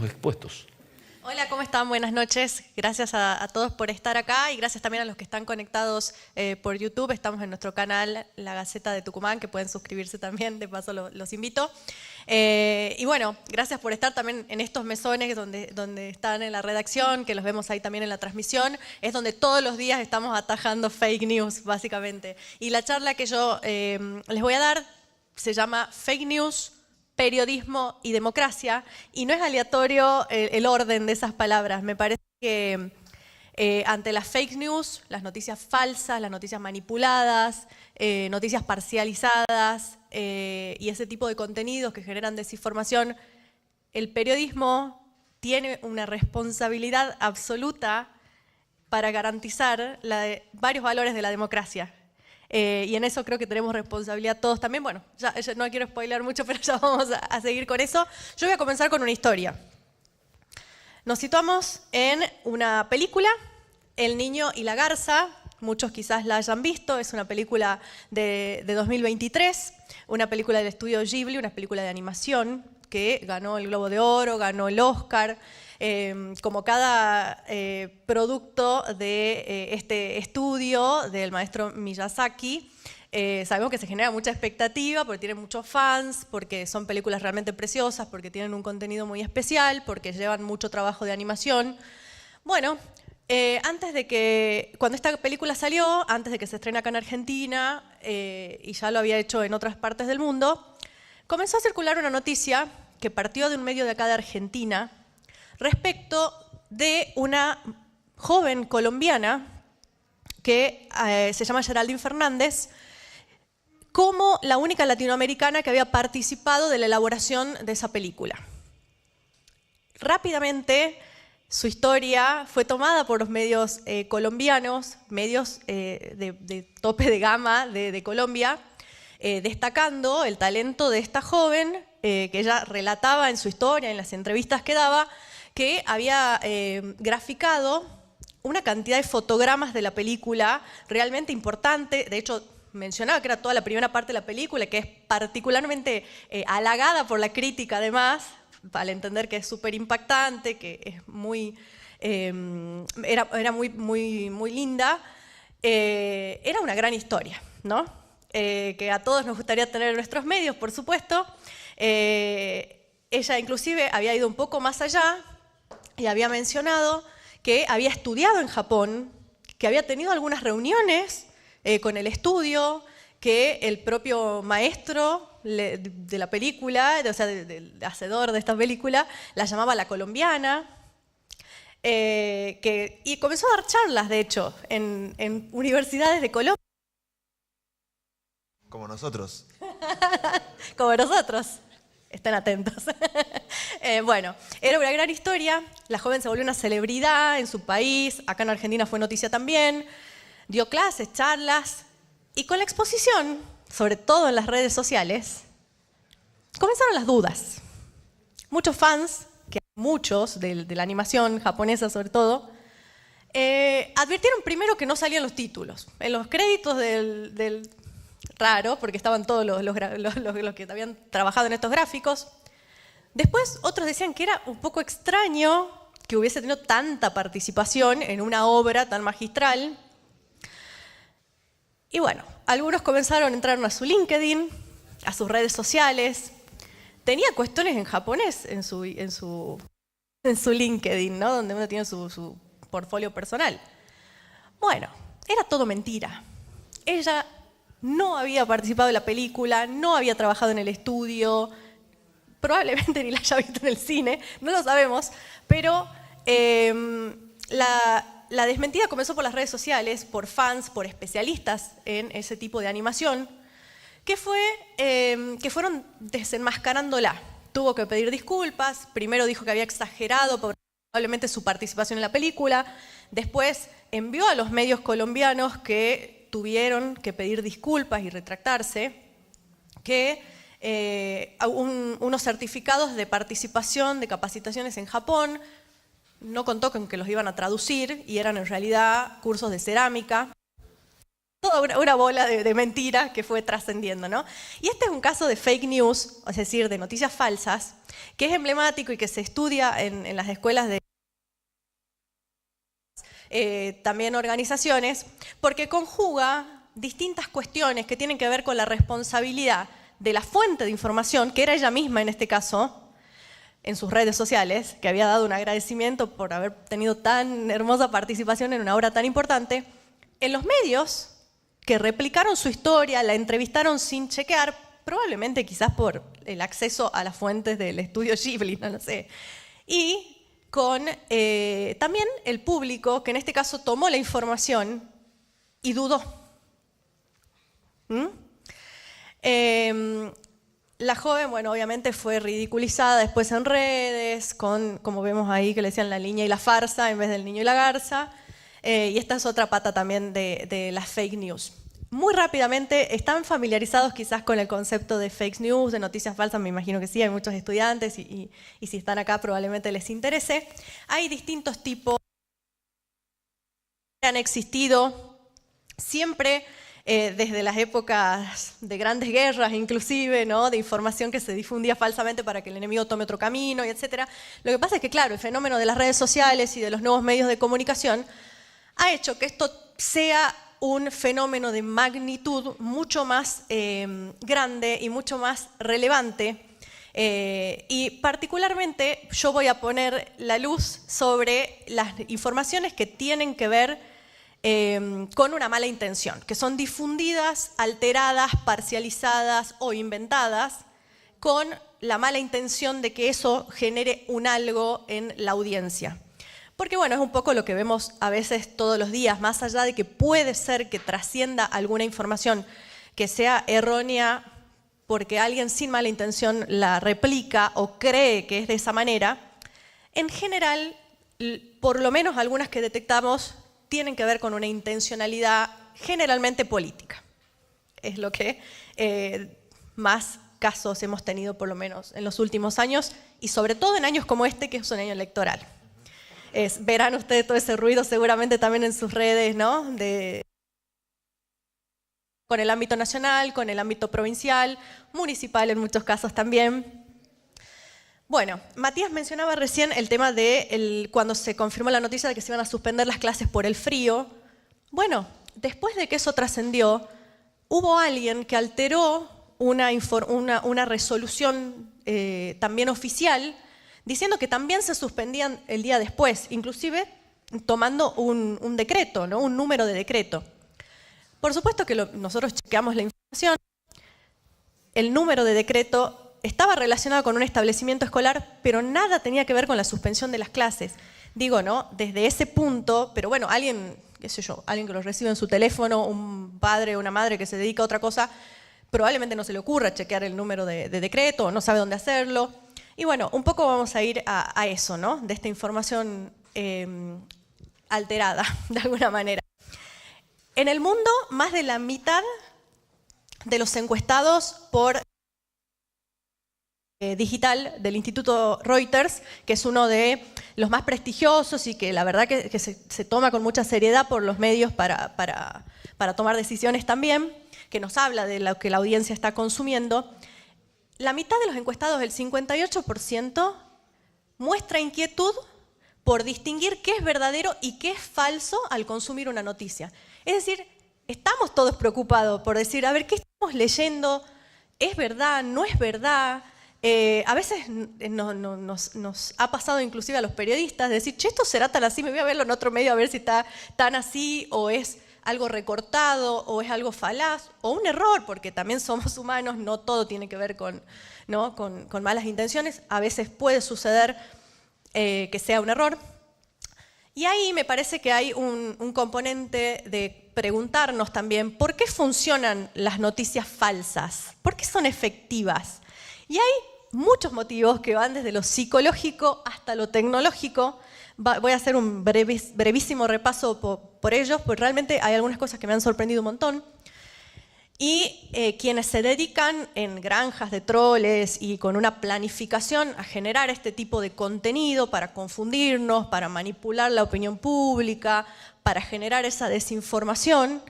expuestos. Hola, ¿cómo están? Buenas noches. Gracias a todos por estar acá y gracias también a los que están conectados por YouTube. Estamos en nuestro canal La Gaceta de Tucumán, que pueden suscribirse también, de paso los invito. Y bueno, gracias por estar también en estos mesones donde están en la redacción, que los vemos ahí también en la transmisión. Es donde todos los días estamos atajando fake news, básicamente. Y la charla que yo les voy a dar se llama Fake News, Periodismo y Democracia, y no es aleatorio el orden de esas palabras. Me parece que ante las fake news, las noticias falsas, las noticias manipuladas, noticias parcializadas y ese tipo de contenidos que generan desinformación, el periodismo tiene una responsabilidad absoluta para garantizar varios valores de la democracia. Y en eso creo que tenemos responsabilidad todos también. Bueno, ya no quiero spoilear mucho, pero ya vamos a seguir con eso. Yo voy a comenzar con una historia. Nos situamos en una película, El niño y la garza. Muchos quizás la hayan visto. Es una película de 2023, una película del estudio Ghibli, una película de animación que ganó el Globo de Oro, ganó el Oscar. Como cada producto de este estudio del maestro Miyazaki, sabemos que se genera mucha expectativa porque tiene muchos fans, porque son películas realmente preciosas, porque tienen un contenido muy especial, porque llevan mucho trabajo de animación. Bueno, cuando esta película salió, antes de que se estrene acá en Argentina, y ya lo había hecho en otras partes del mundo, comenzó a circular una noticia que partió de un medio de acá de Argentina, respecto de una joven colombiana que se llama Geraldine Fernández, como la única latinoamericana que había participado de la elaboración de esa película. Rápidamente su historia fue tomada por los medios colombianos, medios de tope de gama de Colombia, destacando el talento de esta joven, que ella relataba en su historia, en las entrevistas que daba, que había graficado una cantidad de fotogramas de la película realmente importante. De hecho, mencionaba que era toda la primera parte de la película, que es particularmente halagada por la crítica además, para entender que es súper impactante, que es muy, era muy linda. Era una gran historia, ¿no? Que a todos nos gustaría tener en nuestros medios, por supuesto. Ella inclusive había ido un poco más allá y había mencionado que había estudiado en Japón, que había tenido algunas reuniones con el estudio, que el propio maestro de la película, o sea, del hacedor de esta película, la llamaba la colombiana, y comenzó a dar charlas, de hecho, en universidades de Colombia. Como nosotros. Como nosotros. Estén atentos. Bueno, era una gran historia. La joven se volvió una celebridad en su país. Acá en Argentina fue noticia también. Dio clases, charlas. Y con la exposición, sobre todo en las redes sociales, comenzaron las dudas. Muchos fans, que hay muchos de la animación japonesa sobre todo, advirtieron primero que no salían los títulos. En los créditos del raro, porque estaban todos los que habían trabajado en estos gráficos. Después otros decían que era un poco extraño que hubiese tenido tanta participación en una obra tan magistral. Y bueno, algunos comenzaron a entrar a su LinkedIn, a sus redes sociales. Tenía cuestiones en japonés en su LinkedIn, ¿no? Donde uno tiene su portfolio personal. Bueno, era todo mentira. Ella no había participado en la película, no había trabajado en el estudio, probablemente ni la haya visto en el cine, no lo sabemos, pero la desmentida comenzó por las redes sociales, por fans, por especialistas en ese tipo de animación, que fueron desenmascarándola. Tuvo que pedir disculpas, primero dijo que había exagerado probablemente su participación en la película, después envió a los medios colombianos que tuvieron que pedir disculpas y retractarse, que unos certificados de participación, de capacitaciones en Japón, no contó con que los iban a traducir y eran en realidad cursos de cerámica. toda una bola de mentiras que fue trascendiendo, ¿no? Y este es un caso de fake news, es decir, de noticias falsas, que es emblemático y que se estudia en las escuelas de también organizaciones, porque conjuga distintas cuestiones que tienen que ver con la responsabilidad de la fuente de información, que era ella misma en este caso, en sus redes sociales, que había dado un agradecimiento por haber tenido tan hermosa participación en una obra tan importante, en los medios que replicaron su historia, la entrevistaron sin chequear, probablemente quizás por el acceso a las fuentes del estudio Ghibli, no lo sé, y con también el público, que en este caso tomó la información y dudó. La joven, bueno, obviamente fue ridiculizada después en redes, con, como vemos ahí, que le decían la niña y la farsa en vez del niño y la garza. Y esta es otra pata también de las fake news. Muy rápidamente, ¿están familiarizados quizás con el concepto de fake news, de noticias falsas? Me imagino que sí, hay muchos estudiantes y si están acá probablemente les interese. Hay distintos tipos que han existido siempre desde las épocas de grandes guerras, inclusive, ¿no? De información que se difundía falsamente para que el enemigo tome otro camino, y etc. Lo que pasa es que, claro, el fenómeno de las redes sociales y de los nuevos medios de comunicación ha hecho que esto sea un fenómeno de magnitud mucho más grande y mucho más relevante. Y particularmente yo voy a poner la luz sobre las informaciones que tienen que ver con una mala intención, que son difundidas, alteradas, parcializadas o inventadas con la mala intención de que eso genere un algo en la audiencia. Porque bueno, es un poco lo que vemos a veces todos los días, más allá de que puede ser que trascienda alguna información que sea errónea porque alguien sin mala intención la replica o cree que es de esa manera, en general, por lo menos algunas que detectamos, tienen que ver con una intencionalidad generalmente política. Es lo que más casos hemos tenido, por lo menos en los últimos años, y sobre todo en años como este, que es un año electoral. Verán ustedes todo ese ruido seguramente también en sus redes, ¿no? Con el ámbito nacional, con el ámbito provincial, municipal en muchos casos también. Bueno, Matías mencionaba recién el tema de cuando se confirmó la noticia de que se iban a suspender las clases por el frío. Bueno, después de que eso trascendió, hubo alguien que alteró una resolución también oficial diciendo que también se suspendían el día después, inclusive tomando un decreto, ¿no? Un número de decreto. Por supuesto que nosotros chequeamos la información, el número de decreto estaba relacionado con un establecimiento escolar, pero nada tenía que ver con la suspensión de las clases. Digo, ¿no? Desde ese punto, pero bueno, alguien, qué sé yo, alguien que lo recibe en su teléfono, un padre o una madre que se dedica a otra cosa, probablemente no se le ocurra chequear el número de decreto, o no sabe dónde hacerlo. Y bueno, un poco vamos a ir a eso, ¿no? De esta información alterada, de alguna manera. En el mundo, más de la mitad de los encuestados por digital del Instituto Reuters, que es uno de los más prestigiosos y que la verdad que se toma con mucha seriedad por los medios para tomar decisiones también, que nos habla de lo que la audiencia está consumiendo. La mitad de los encuestados, el 58%, muestra inquietud por distinguir qué es verdadero y qué es falso al consumir una noticia. Es decir, estamos todos preocupados por decir, a ver, ¿qué estamos leyendo? ¿Es verdad? ¿No es verdad? A veces nos ha pasado inclusive a los periodistas de decir, che, esto será tan así, me voy a verlo en otro medio a ver si está tan así, o es algo recortado, o es algo falaz, o un error, porque también somos humanos, no todo tiene que ver con malas intenciones, a veces puede suceder que sea un error. Y ahí me parece que hay un componente de preguntarnos también, ¿por qué funcionan las noticias falsas? ¿Por qué son efectivas? Y hay muchos motivos que van desde lo psicológico hasta lo tecnológico. Voy a hacer un brevísimo repaso por ellos, porque realmente hay algunas cosas que me han sorprendido un montón. Y quienes se dedican en granjas de troles y con una planificación a generar este tipo de contenido para confundirnos, para manipular la opinión pública, para generar esa desinformación,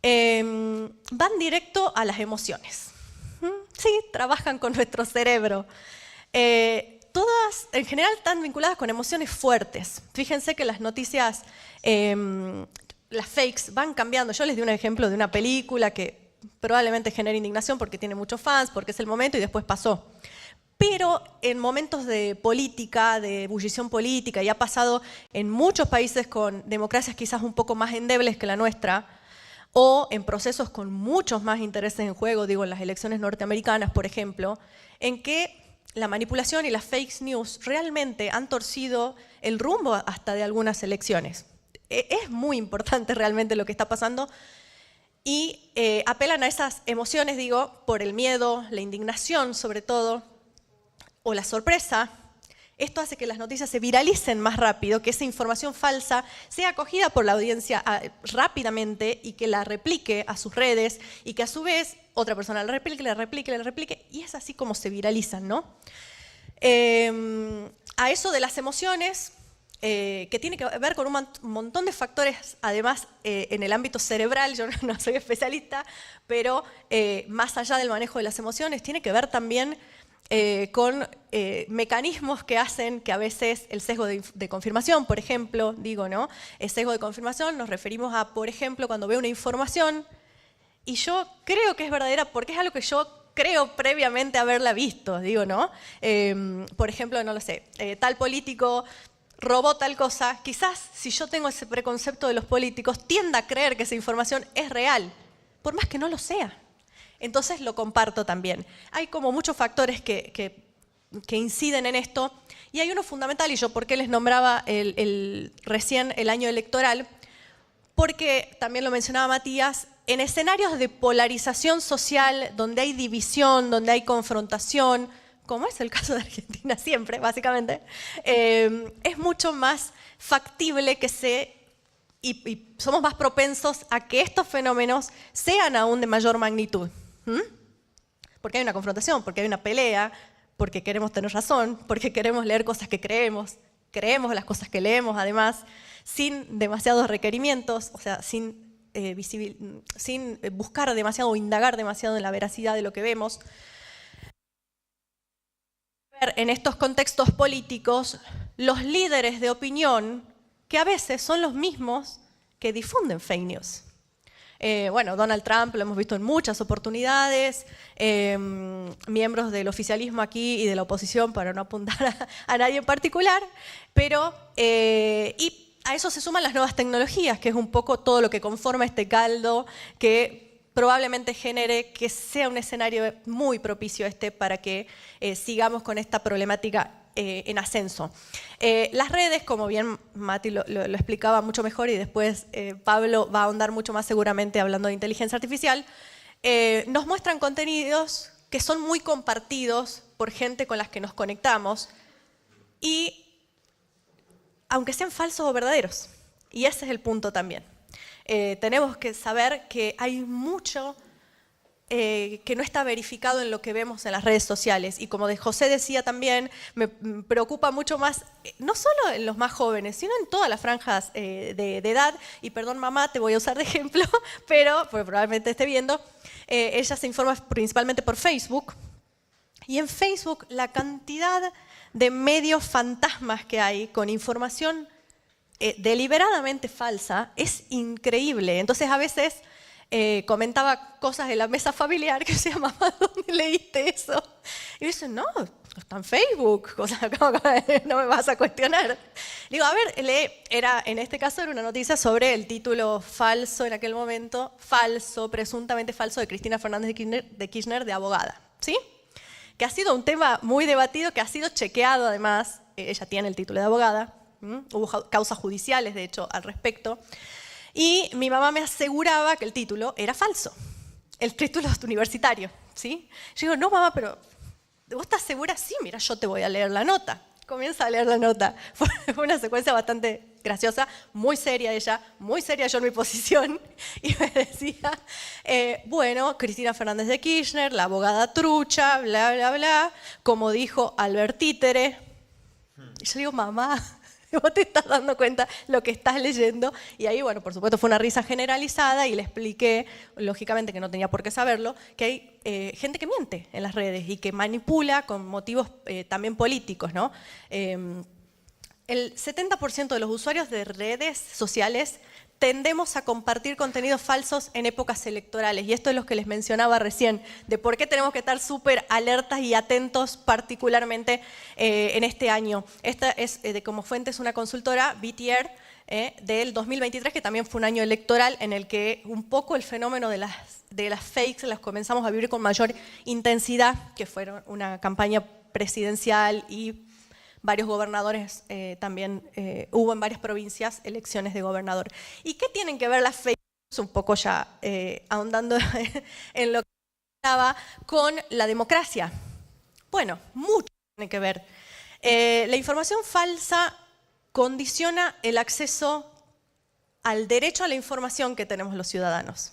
van directo a las emociones. Sí, trabajan con nuestro cerebro. Todas, en general, están vinculadas con emociones fuertes. Fíjense que las noticias, las fakes, van cambiando. Yo les di un ejemplo de una película que probablemente genera indignación porque tiene muchos fans, porque es el momento y después pasó. Pero en momentos de política, de ebullición política, y ha pasado en muchos países con democracias quizás un poco más endebles que la nuestra, o en procesos con muchos más intereses en juego, digo, en las elecciones norteamericanas, por ejemplo, en que la manipulación y las fake news realmente han torcido el rumbo hasta de algunas elecciones. Es muy importante realmente lo que está pasando y apelan a esas emociones, digo, por el miedo, la indignación sobre todo, o la sorpresa. Esto hace que las noticias se viralicen más rápido, que esa información falsa sea acogida por la audiencia rápidamente y que la replique a sus redes y que a su vez otra persona la replique y es así como se viralizan, ¿no? A eso de las emociones, que tiene que ver con un montón de factores, además en el ámbito cerebral, yo no soy especialista, pero más allá del manejo de las emociones, tiene que ver también con mecanismos que hacen que a veces el sesgo de confirmación, por ejemplo, digo, ¿no? El sesgo de confirmación nos referimos a, por ejemplo, cuando veo una información y yo creo que es verdadera porque es algo que yo creo previamente haberla visto, digo, ¿no? Por ejemplo, no lo sé, tal político robó tal cosa, quizás si yo tengo ese preconcepto de los políticos, tienda a creer que esa información es real, por más que no lo sea. Entonces lo comparto también. Hay como muchos factores que inciden en esto y hay uno fundamental, y yo por qué les nombraba recién el año electoral, porque también lo mencionaba Matías, en escenarios de polarización social, donde hay división, donde hay confrontación, como es el caso de Argentina siempre, básicamente, es mucho más factible que y somos más propensos a que estos fenómenos sean aún de mayor magnitud. Porque hay una confrontación, porque hay una pelea, porque queremos tener razón, porque queremos leer cosas que creemos las cosas que leemos, además, sin demasiados requerimientos, o sea, sin buscar demasiado o indagar demasiado en la veracidad de lo que vemos. En estos contextos políticos, los líderes de opinión, que a veces son los mismos que difunden fake news. Bueno, Donald Trump lo hemos visto en muchas oportunidades, miembros del oficialismo aquí y de la oposición, para no apuntar a nadie en particular, pero y a eso se suman las nuevas tecnologías, que es un poco todo lo que conforma este caldo que probablemente genere que sea un escenario muy propicio para que sigamos con esta problemática en ascenso. Las redes, como bien Mati lo explicaba mucho mejor y después Pablo va a ahondar mucho más seguramente hablando de inteligencia artificial, nos muestran contenidos que son muy compartidos por gente con las que nos conectamos y aunque sean falsos o verdaderos. Y ese es el punto también. Tenemos que saber que hay mucho que no está verificado en lo que vemos en las redes sociales. Y como José decía también, me preocupa mucho más, no solo en los más jóvenes, sino en todas las franjas de edad. Y perdón, mamá, te voy a usar de ejemplo, pero porque probablemente esté viendo. Ella se informa principalmente por Facebook. Y en Facebook la cantidad de medios fantasmas que hay con información deliberadamente falsa es increíble. Entonces a veces comentaba cosas de la mesa familiar que decía, mamá, ¿dónde leíste eso? Y dice, no, está en Facebook, o sea, no me vas a cuestionar. Digo, a ver, en este caso era una noticia sobre el título falso en aquel momento, presuntamente falso, de Cristina Fernández de Kirchner de abogada, ¿sí? Que ha sido un tema muy debatido, que ha sido chequeado además, ella tiene el título de abogada, hubo causas judiciales de hecho al respecto, y mi mamá me aseguraba que el título era falso, el título universitario, ¿sí? Yo digo, no mamá, pero ¿vos estás segura? Sí, mira, yo te voy a leer la nota. Comienza a leer la nota. Fue una secuencia bastante graciosa, muy seria ella, muy seria yo en mi posición, y me decía, bueno, Cristina Fernández de Kirchner, la abogada trucha, bla, bla, bla, como dijo Albert Títere. Y yo digo, mamá, Vos te estás dando cuenta lo que estás leyendo. Y ahí, bueno, por supuesto fue una risa generalizada y le expliqué, lógicamente que no tenía por qué saberlo, que hay gente que miente en las redes y que manipula con motivos también políticos, ¿no? El 70% de los usuarios de redes sociales tendemos a compartir contenidos falsos en épocas electorales. Y esto es lo que les mencionaba recién, de por qué tenemos que estar súper alertas y atentos particularmente en este año. Esta es, como fuente, es una consultora, BTR, del 2023, que también fue un año electoral en el que un poco el fenómeno de las fakes las comenzamos a vivir con mayor intensidad, que fueron una campaña presidencial y varios gobernadores, también hubo en varias provincias elecciones de gobernador. ¿Y qué tienen que ver las fake news, un poco ya ahondando en lo que estaba, con la democracia? Bueno, mucho tiene que ver. La información falsa condiciona el acceso al derecho a la información que tenemos los ciudadanos.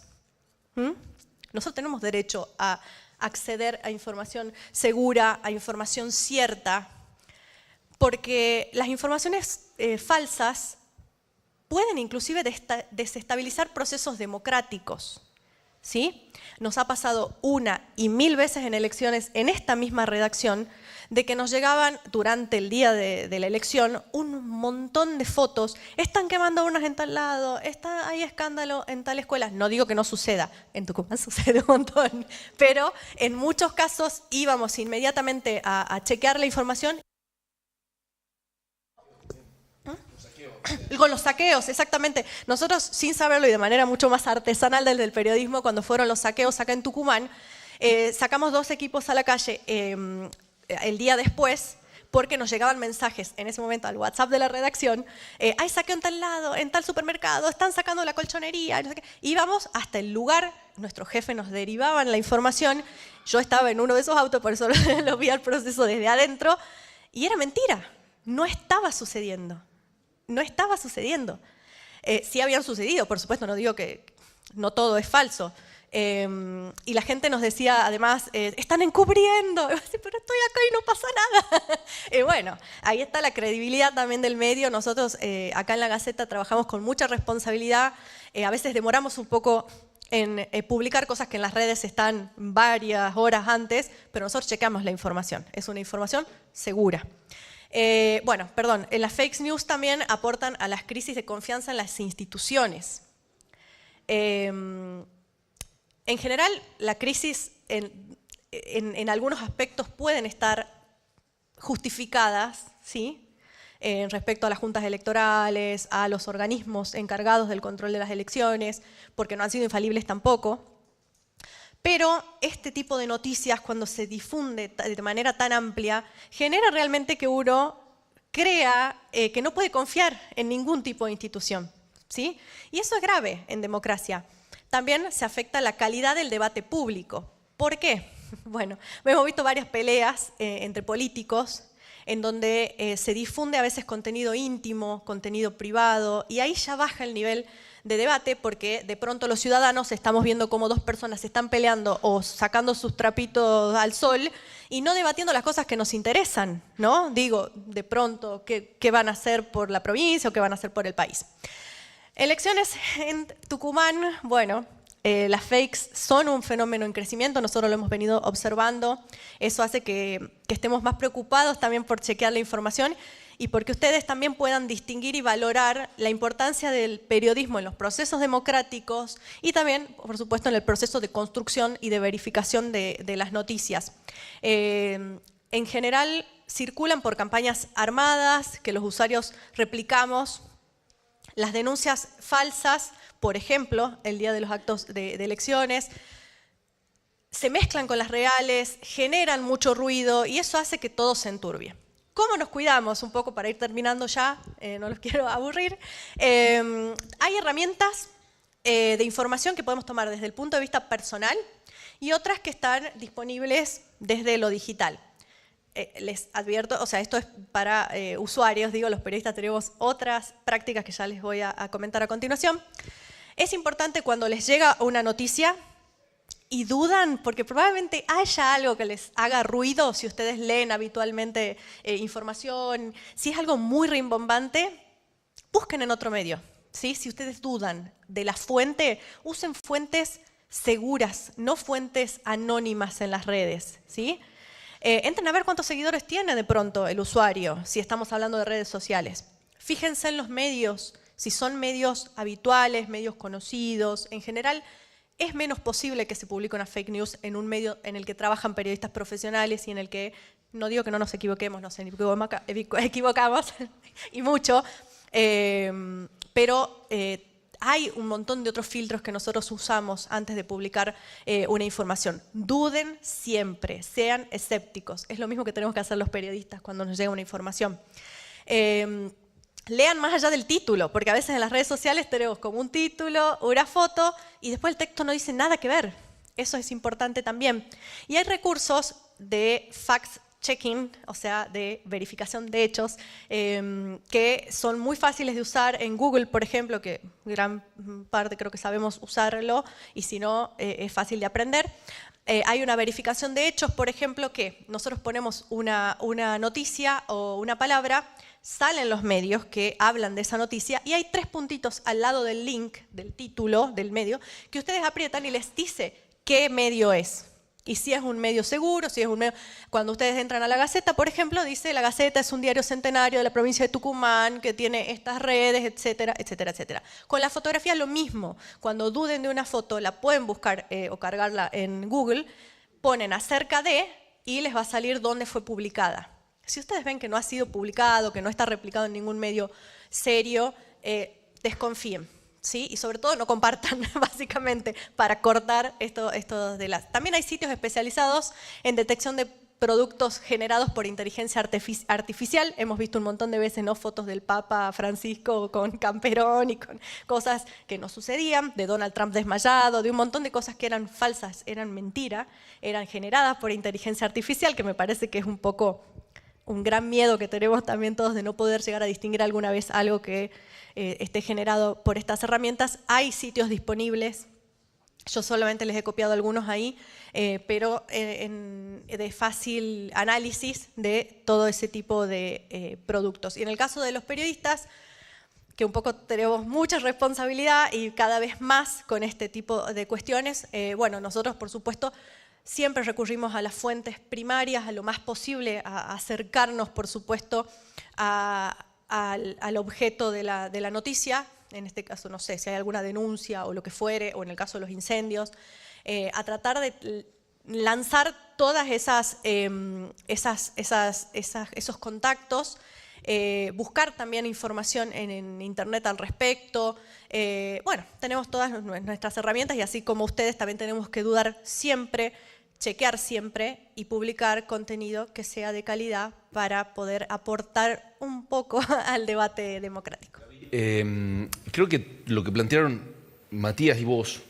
Nosotros tenemos derecho a acceder a información segura, a información cierta, porque las informaciones falsas pueden inclusive desestabilizar procesos democráticos, ¿sí? Nos ha pasado una y mil veces en elecciones, en esta misma redacción, de que nos llegaban durante el día de la elección un montón de fotos. Están quemando urnas en tal lado, hay escándalo en tal escuela. No digo que no suceda, en Tucumán sucede un montón, pero en muchos casos íbamos inmediatamente a chequear la información. Con los saqueos, exactamente. Nosotros, sin saberlo y de manera mucho más artesanal desde el periodismo, cuando fueron los saqueos acá en Tucumán, sacamos 2 equipos a la calle el día después, porque nos llegaban mensajes en ese momento al WhatsApp de la redacción, hay saqueo en tal lado, en tal supermercado, están sacando la colchonería, no sé qué. Íbamos hasta el lugar, nuestro jefe nos derivaban la información, yo estaba en uno de esos autos, por eso lo vi al proceso desde adentro, y era mentira, no estaba sucediendo. No estaba sucediendo. Sí habían sucedido, por supuesto, no digo que no todo es falso. Y la gente nos decía, además, están encubriendo. Pero estoy acá y no pasa nada. Bueno, ahí está la credibilidad también del medio. Nosotros acá en La Gaceta trabajamos con mucha responsabilidad. A veces demoramos un poco en publicar cosas que en las redes están varias horas antes, pero nosotros checamos la información. Es una información segura. Bueno, perdón, en las fake news también aportan a las crisis de confianza en las instituciones. En general, la crisis en algunos aspectos pueden estar justificadas, ¿sí? Respecto a las juntas electorales, a los organismos encargados del control de las elecciones, porque no han sido infalibles tampoco. Pero este tipo de noticias, cuando se difunde de manera tan amplia, genera realmente que uno crea que no puede confiar en ningún tipo de institución, ¿sí? Y eso es grave en democracia. También se afecta la calidad del debate público. ¿Por qué? Bueno, hemos visto varias peleas entre políticos en donde se difunde a veces contenido íntimo, contenido privado, y ahí ya baja el nivel de debate, porque de pronto los ciudadanos estamos viendo cómo 2 personas se están peleando o sacando sus trapitos al sol y no debatiendo las cosas que nos interesan, ¿no? Digo, de pronto, ¿qué van a hacer por la provincia o qué van a hacer por el país? Elecciones en Tucumán, bueno, las fakes son un fenómeno en crecimiento, nosotros lo hemos venido observando, eso hace que estemos más preocupados también por chequear la información y porque ustedes también puedan distinguir y valorar la importancia del periodismo en los procesos democráticos y también, por supuesto, en el proceso de construcción y de verificación de las noticias. En general, circulan por campañas armadas que los usuarios replicamos. Las denuncias falsas, por ejemplo, el día de los actos de elecciones, se mezclan con las reales, generan mucho ruido y eso hace que todo se enturbie. ¿Cómo nos cuidamos? Un poco para ir terminando ya, no los quiero aburrir. Hay herramientas de información que podemos tomar desde el punto de vista personal y otras que están disponibles desde lo digital. Les advierto, o sea, esto es para usuarios, digo, los periodistas tenemos otras prácticas que ya les voy a comentar a continuación. Es importante cuando les llega una noticia y dudan, porque probablemente haya algo que les haga ruido si ustedes leen habitualmente información, si es algo muy rimbombante, busquen en otro medio, ¿sí? Si ustedes dudan de la fuente, usen fuentes seguras, no fuentes anónimas en las redes, ¿sí? Entren a ver cuántos seguidores tiene de pronto el usuario, si estamos hablando de redes sociales. Fíjense en los medios, si son medios habituales, medios conocidos, en general. Es menos posible que se publique una fake news en un medio en el que trabajan periodistas profesionales y en el que, no digo que no nos equivoquemos, nos equivocamos y mucho, pero hay un montón de otros filtros que nosotros usamos antes de publicar una información. Duden siempre, sean escépticos. Es lo mismo que tenemos que hacer los periodistas cuando nos llega una información. Lean más allá del título, porque a veces en las redes sociales tenemos como un título, una foto, y después el texto no dice nada que ver. Eso es importante también. Y hay recursos de fact-checking, o sea, de verificación de hechos, que son muy fáciles de usar en Google, por ejemplo, que gran parte creo que sabemos usarlo, y si no, es fácil de aprender. Hay una verificación de hechos, por ejemplo, que nosotros ponemos una noticia o una palabra, salen los medios que hablan de esa noticia y hay 3 puntitos al lado del link, del título, del medio, que ustedes aprietan y les dice qué medio es. Y si es un medio seguro, si es un medio... Cuando ustedes entran a La Gaceta, por ejemplo, dice La Gaceta es un diario centenario de la provincia de Tucumán que tiene estas redes, etcétera, etcétera, etcétera. Con la fotografía lo mismo. Cuando duden de una foto, la pueden buscar o cargarla en Google, ponen acerca de y les va a salir dónde fue publicada. Si ustedes ven que no ha sido publicado, que no está replicado en ningún medio serio, desconfíen, ¿sí? Y sobre todo no compartan, básicamente, para cortar esto de las... También hay sitios especializados en detección de productos generados por inteligencia artificial. Hemos visto un montón de veces, ¿no?, fotos del Papa Francisco con camperón y con cosas que no sucedían, de Donald Trump desmayado, de un montón de cosas que eran falsas, eran mentira, eran generadas por inteligencia artificial, que me parece que es un poco... un gran miedo que tenemos también todos de no poder llegar a distinguir alguna vez algo que esté generado por estas herramientas. Hay sitios disponibles, yo solamente les he copiado algunos ahí, pero de fácil análisis de todo ese tipo de productos. Y en el caso de los periodistas, que un poco tenemos mucha responsabilidad y cada vez más con este tipo de cuestiones, bueno, nosotros por supuesto siempre recurrimos a las fuentes primarias, a lo más posible, a acercarnos, por supuesto, al objeto de la noticia. En este caso, no sé, si hay alguna denuncia o lo que fuere, o en el caso de los incendios, a tratar de lanzar todas esos contactos, buscar también información en internet al respecto. Bueno, tenemos todas nuestras herramientas y así como ustedes también tenemos que dudar siempre, chequear siempre y publicar contenido que sea de calidad para poder aportar un poco al debate democrático. Creo que lo que plantearon Matías y vos